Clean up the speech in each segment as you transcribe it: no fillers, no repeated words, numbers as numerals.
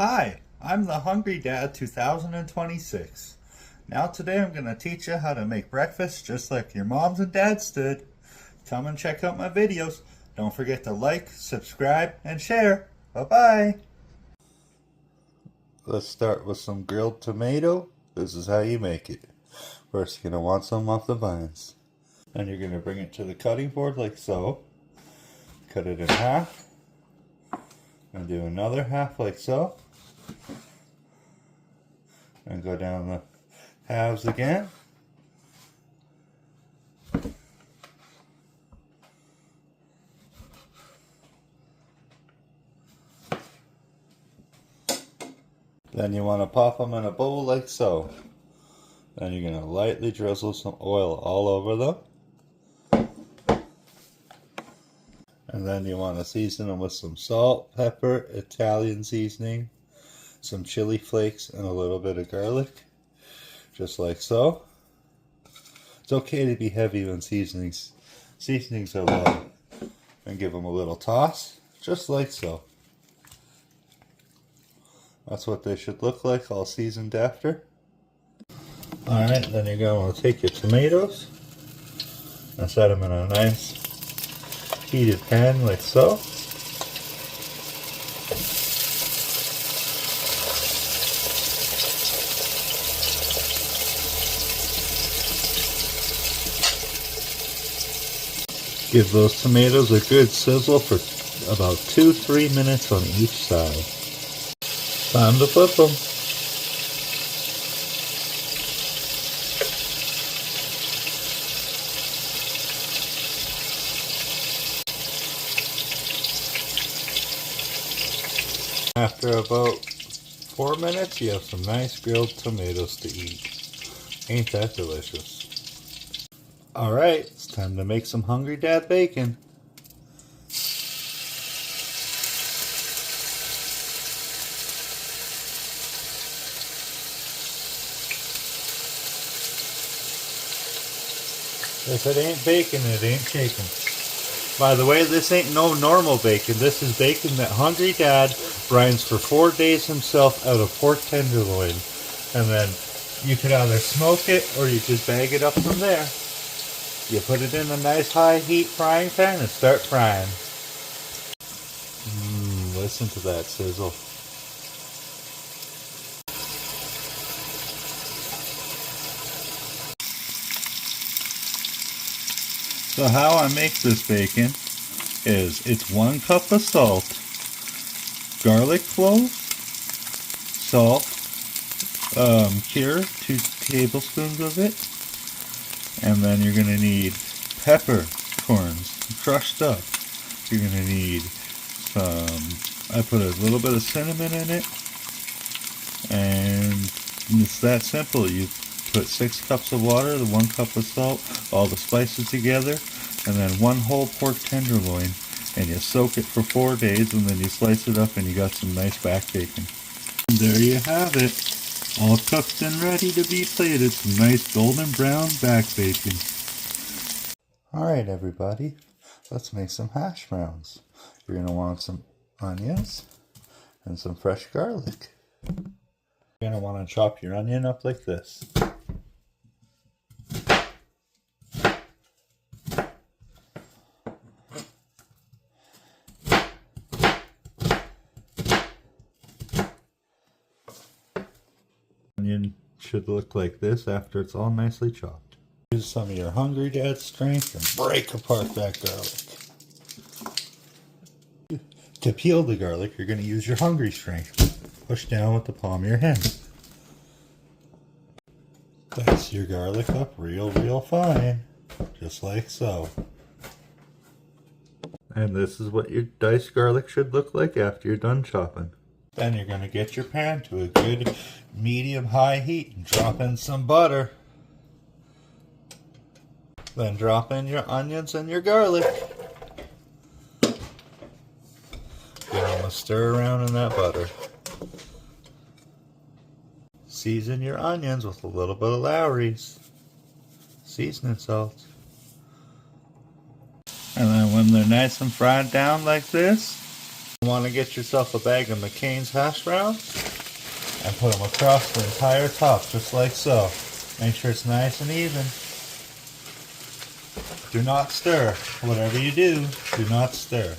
Hi, I'm the Hungry Dad 2026. Now today I'm going to teach you how to make breakfast just like your moms and dads did. Come and check out my videos. Don't forget to like, subscribe, and share. Bye-bye. Let's start with some grilled tomato. This is how you make it. First you're going to want some off the vines. Then you're going to bring it to the cutting board like so. Cut it in half. And do another half like so. And go down the halves again. Then you want to pop them in a bowl like so. Then you're going to lightly drizzle some oil all over them. And then you want to season them with some salt, pepper, Italian seasoning, some chili flakes, and a little bit of garlic. Just like so. It's okay to be heavy when seasonings are low. And give them a little toss, just like so. That's what they should look like all seasoned after. Alright, then you're going to take your tomatoes and set them in a nice heated pan like so. Give those tomatoes a good sizzle for about 2-3 minutes on each side. Time to flip them. After about 4 minutes, you have some nice grilled tomatoes to eat. Ain't that delicious? Alright, it's time to make some Hungry Dad bacon. If it ain't bacon, it ain't shaking. By the way, this ain't no normal bacon. This is bacon that Hungry Dad brines for 4 days himself out of pork tenderloin. And then you could either smoke it or you just bag it up from there. You put it in a nice high heat frying pan and start frying. Listen to that sizzle. So how I make this bacon is it's 1 cup of salt, garlic cloves, salt, cure, 2 tablespoons of it, and then you're going to need peppercorns crushed up. You're going to need some, I put a little bit of cinnamon in it, and it's that simple. You put 6 cups of water, the 1 cup of salt, all the spices together, and then 1 whole pork tenderloin, and you soak it for 4 days, and then you slice it up and you got some nice back bacon. And there you have it, all cooked and ready to be plated, some nice golden brown back bacon. Alright everybody, let's make some hash browns. You're going to want some onions and some fresh garlic. You're going to want to chop your onion up like this. Onion should look like this after it's all nicely chopped. Use some of your Hungry Dad strength and break apart that garlic. To peel the garlic, you're going to use your Hungry strength. Push down with the palm of your hand. Dice your garlic up real fine, just like so. And this is what your diced garlic should look like after you're done chopping. Then you're going to get your pan to a good medium-high heat and drop in some butter. Then drop in your onions and your garlic. You're going to stir around in that butter. Season your onions with a little bit of Lawry's seasoning salt. And then when they're nice and fried down like this, You want to get yourself a bag of McCain's hash browns and put them across the entire top, just like so. Make sure it's nice and even. Do not stir. Whatever you do not stir.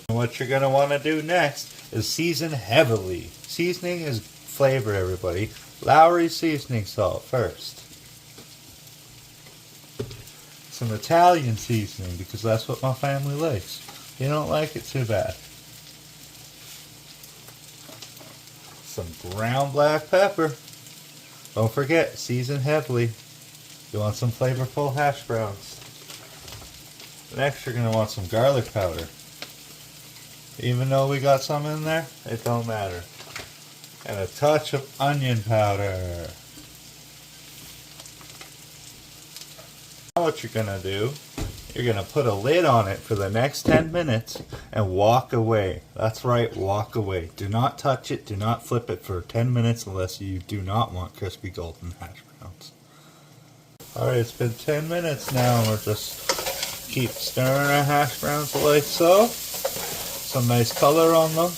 What you're going to want to do next is season heavily. Seasoning is flavor, everybody. Lowry seasoning salt first. Some Italian seasoning, because that's what my family likes. You don't like it too bad. Some ground black pepper. Don't forget, season heavily. You want some flavorful hash browns. Next, you're going to want some garlic powder. Even though we got some in there, it don't matter. And a touch of onion powder. Now what you're going to do, you're going to put a lid on it for the next 10 minutes and walk away. That's right, walk away. Do not touch it, do not flip it for 10 minutes unless you do not want crispy golden hash browns. Alright, it's been 10 minutes now and we're just keep stirring our hash browns like so. Some nice color on them.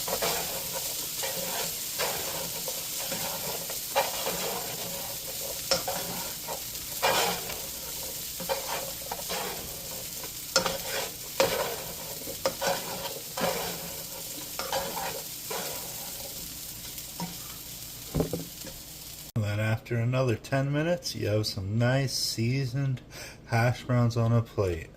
And then after another 10 minutes, you have some nice seasoned hash browns on a plate.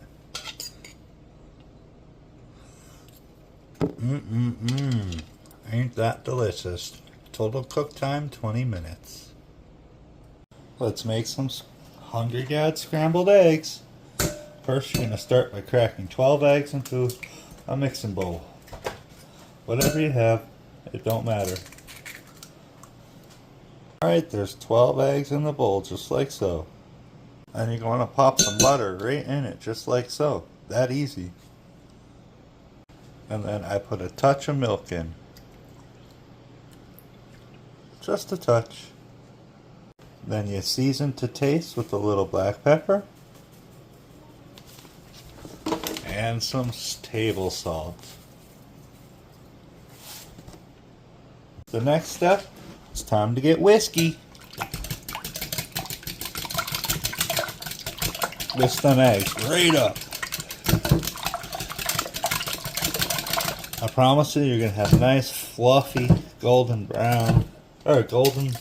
Ain't that delicious. Total cook time 20 minutes. Let's make some Hungry Dad scrambled eggs. First, you're going to start by cracking 12 eggs into a mixing bowl. Whatever you have, it don't matter. Alright, there's 12 eggs in the bowl, just like so. And you're going to pop some butter right in it, just like so. That easy. And then I put a touch of milk in. Just a touch. Then you season to taste with a little black pepper. And some table salt. The next step, it's time to get whiskey. Whisk them eggs right up. I promise you, you're going to have nice, fluffy, golden brown, or golden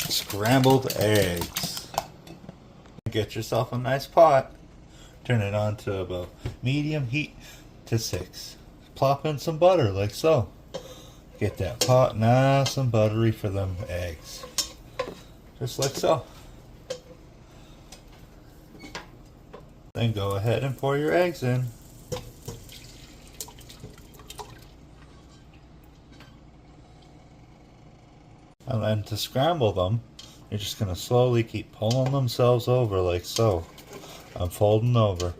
scrambled eggs. Get yourself a nice pot. Turn it on to about medium heat to 6. Plop in some butter, like so. Get that pot nice and buttery for them eggs. Just like so. Then go ahead and pour your eggs in. And then to scramble them, you're just going to slowly keep pulling themselves over like so. I'm folding over.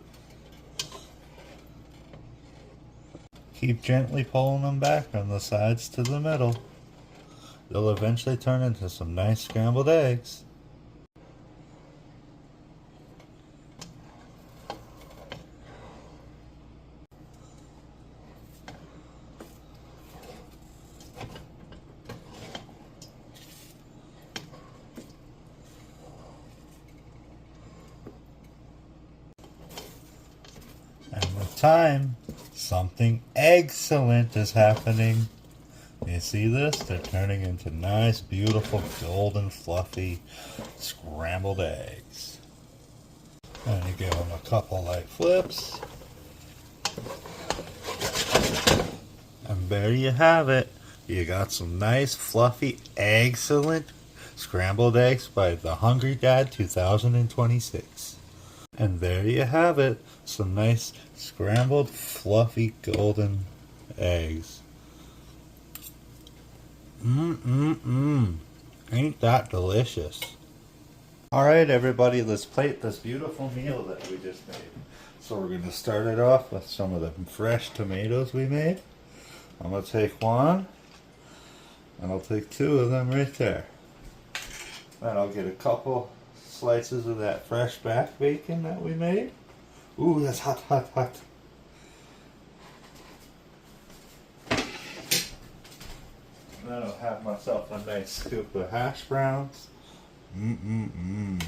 Keep gently pulling them back from the sides to the middle. They'll eventually turn into some nice scrambled eggs. And with time, something excellent is happening. You see this? They're turning into nice, beautiful, golden, fluffy, scrambled eggs. And you give them a couple light flips. And there you have it. You got some nice, fluffy, excellent scrambled eggs by the Hungry Dad 2026. And there you have it. Some nice scrambled, fluffy, golden eggs. Ain't that delicious? Alright everybody, let's plate this beautiful meal that we just made. So we're going to start it off with some of the fresh tomatoes we made. I'm going to take one, and I'll take 2 of them right there. Then I'll get a couple slices of that fresh back bacon that we made. Ooh, that's hot, hot, hot. then I'll have myself a nice scoop of hash browns. Mmm.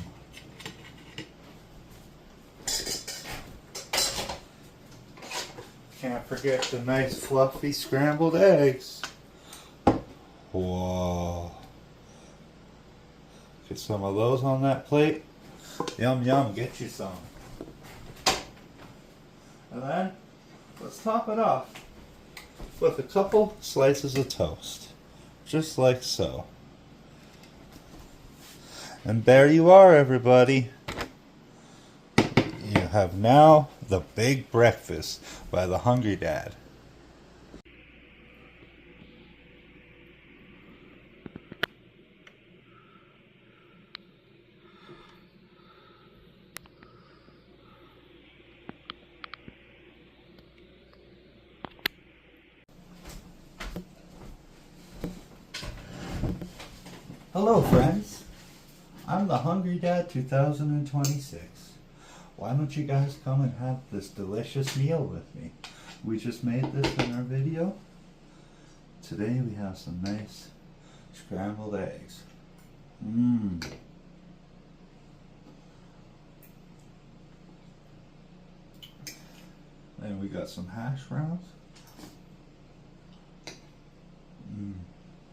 Can't forget the nice fluffy scrambled eggs. Whoa. Get some of those on that plate. Yum yum, get you some. And then, let's top it off with a couple slices of toast. Just like so. And there you are, everybody. You have now the big breakfast by the Hungry Dad. Hello, friends. I'm the Hungry Dad 2026. Why don't you guys come and have this delicious meal with me? We just made this in our video. Today we have some nice scrambled eggs. Mmm. And we got some hash browns. Mmm.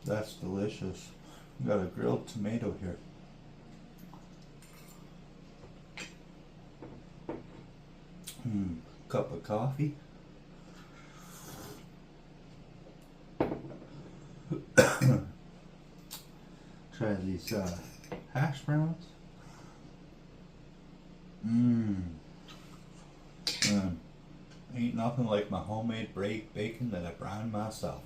That's delicious. We got a grilled tomato here. Cup of coffee. Try these hash browns. Ain't nothing like my homemade bacon that I browned myself.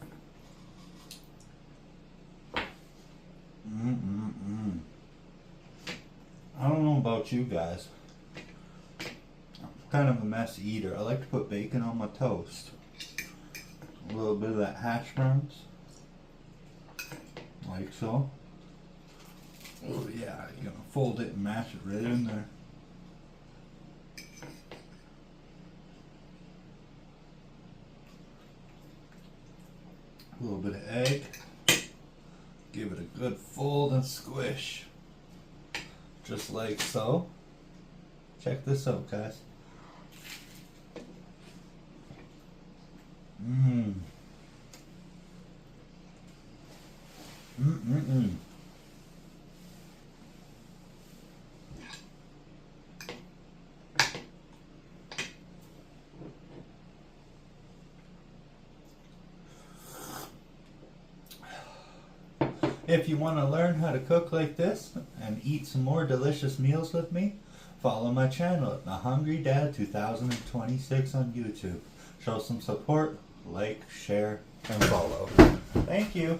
I don't know about you guys. I'm kind of a messy eater. I like to put bacon on my toast. A little bit of that hash browns. Like so. Oh yeah, you're gonna fold it and mash it right in there. A little bit of egg. Give it a good fold and squish. Just like so. Check this out, guys. If you want to learn how to cook like this and eat some more delicious meals with me, follow my channel at The Hungry Dad 2026 on YouTube. Show some support, like, share, and follow. Thank you.